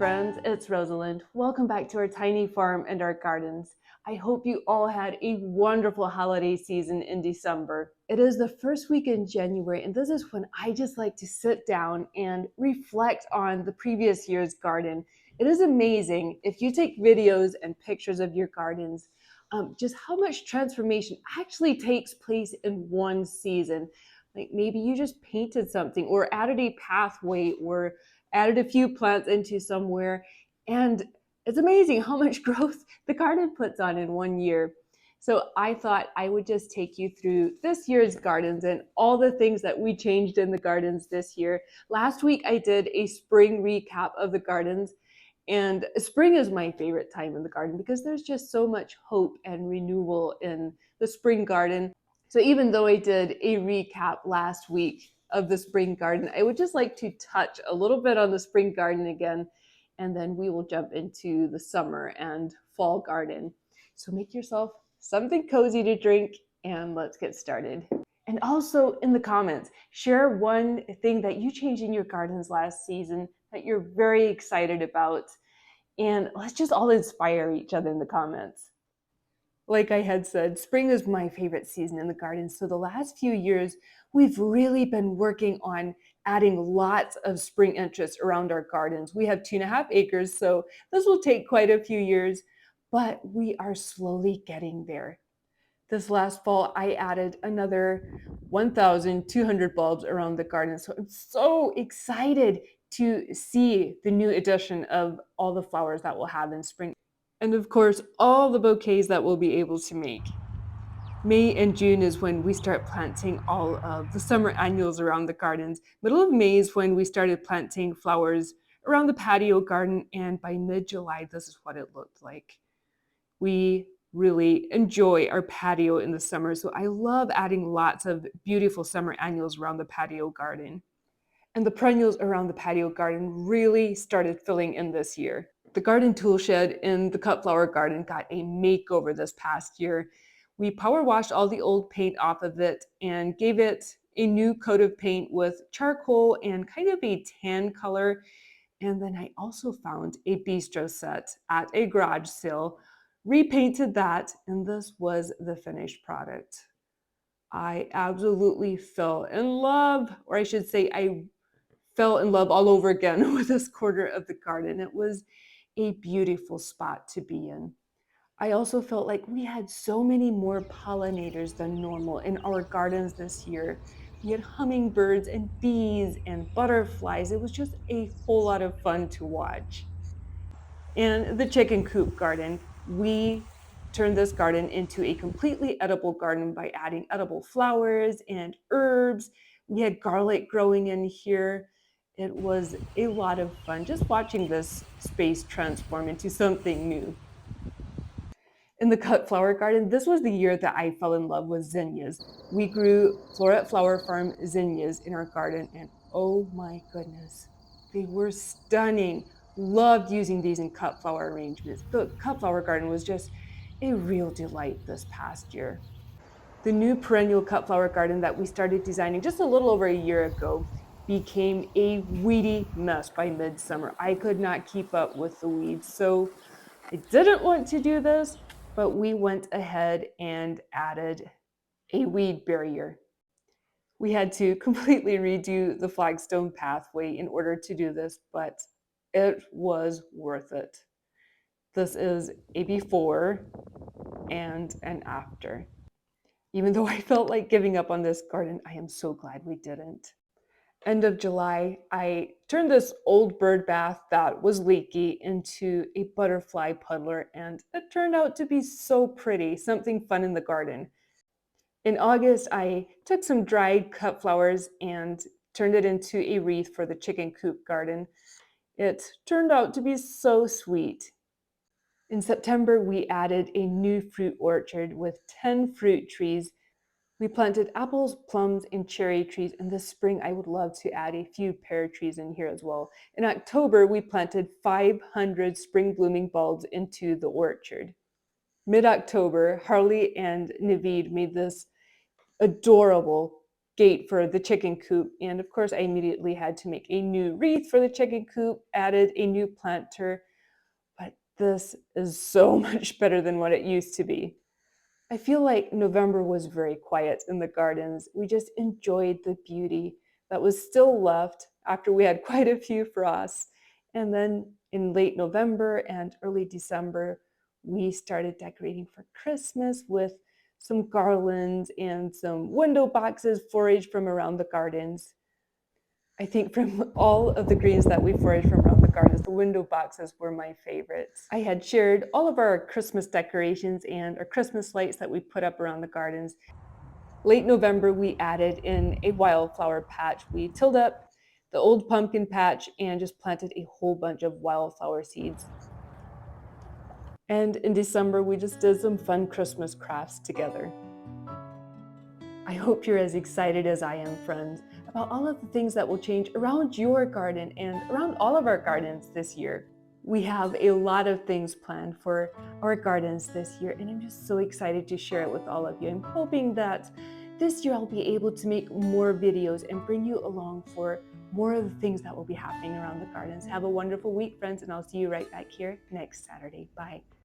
friends, it's Rosalind. Welcome back to our tiny farm and our gardens. I hope you all had a wonderful holiday season in December. It is the first week in January, and this is when I just like to sit down and reflect on the previous year's garden. It is amazing if you take videos and pictures of your gardens, just how much transformation actually takes place in one season. Like maybe you just painted something or added a pathway or added a few plants into somewhere, and it's amazing how much growth the garden puts on in 1 year. So I thought I would just take you through this year's gardens and all the things that we changed in the gardens this year. Last week I did a spring recap of the gardens, and spring is my favorite time in the garden because there's just so much hope and renewal in the spring garden. So even though I did a recap last week of the spring garden, I would just like to touch a little bit on the spring garden again, and then we will jump into the summer and fall garden. So make yourself something cozy to drink and let's get started. And also in the comments, share one thing that you changed in your gardens last season that you're very excited about, and let's just all inspire each other in the comments. Like I had said, spring is my favorite season in the garden. So the last few years, we've really been working on adding lots of spring interest around our gardens. We have 2.5 acres, so this will take quite a few years, but we are slowly getting there. This last fall, I added another 1,200 bulbs around the garden. So I'm so excited to see the new addition of all the flowers that we'll have in spring. And of course, all the bouquets that we'll be able to make. May and June is when we start planting all of the summer annuals around the gardens. Middle of May is when we started planting flowers around the patio garden, and by mid-July, this is what it looked like. We really enjoy our patio in the summer, so I love adding lots of beautiful summer annuals around the patio garden. And the perennials around the patio garden really started filling in this year. The garden tool shed in the cut flower garden got a makeover this past year. We power washed all the old paint off of it and gave it a new coat of paint with charcoal and kind of a tan color. And then I also found a bistro set at a garage sale, repainted that, and this was the finished product. I absolutely fell in love, or I should say I fell in love all over again with this corner of the garden. It was a beautiful spot to be in. I also felt like we had so many more pollinators than normal in our gardens this year. We had hummingbirds and bees and butterflies. It was just a whole lot of fun to watch. And the chicken coop garden, we turned this garden into a completely edible garden by adding edible flowers and herbs. We had garlic growing in here. It was a lot of fun just watching this space transform into something new. In the cut flower garden, this was the year that I fell in love with zinnias. We grew Floret Flower Farm zinnias in our garden, and oh my goodness, they were stunning. Loved using these in cut flower arrangements. The cut flower garden was just a real delight this past year. The new perennial cut flower garden that we started designing just a little over a year ago became a weedy mess by midsummer. I could not keep up with the weeds, so I didn't want to do this, but we went ahead and added a weed barrier. We had to completely redo the flagstone pathway in order to do this, but it was worth it. This is a before and an after. Even though I felt like giving up on this garden, I am so glad we didn't. End of July, I turned this old bird bath that was leaky into a butterfly puddler, and it turned out to be so pretty, something fun in the garden. In August, I took some dried cut flowers and turned it into a wreath for the chicken coop garden. It turned out to be so sweet. In September, we added a new fruit orchard with 10 fruit trees. We planted apples, plums, and cherry trees, and this spring I would love to add a few pear trees in here as well. In October, we planted 500 spring blooming bulbs into the orchard. Mid-October, Harley and Naveed made this adorable gate for the chicken coop. And of course, I immediately had to make a new wreath for the chicken coop, added a new planter, but this is so much better than what it used to be. I feel like November was very quiet in the gardens. We just enjoyed the beauty that was still left after we had quite a few frosts. And then in late November and early December, we started decorating for Christmas with some garlands and some window boxes foraged from around the gardens. I think from all of the greens that we foraged from around the gardens, the window boxes were my favorites. I had shared all of our Christmas decorations and our Christmas lights that we put up around the gardens. Late November, we added in a wildflower patch. We tilled up the old pumpkin patch and just planted a whole bunch of wildflower seeds. And in December, we just did some fun Christmas crafts together. I hope you're as excited as I am, friends, about all of the things that will change around your garden and around all of our gardens this year. We have a lot of things planned for our gardens this year, and I'm just so excited to share it with all of you. I'm hoping that this year I'll be able to make more videos and bring you along for more of the things that will be happening around the gardens. Have a wonderful week, friends, and I'll see you right back here next Saturday. Bye.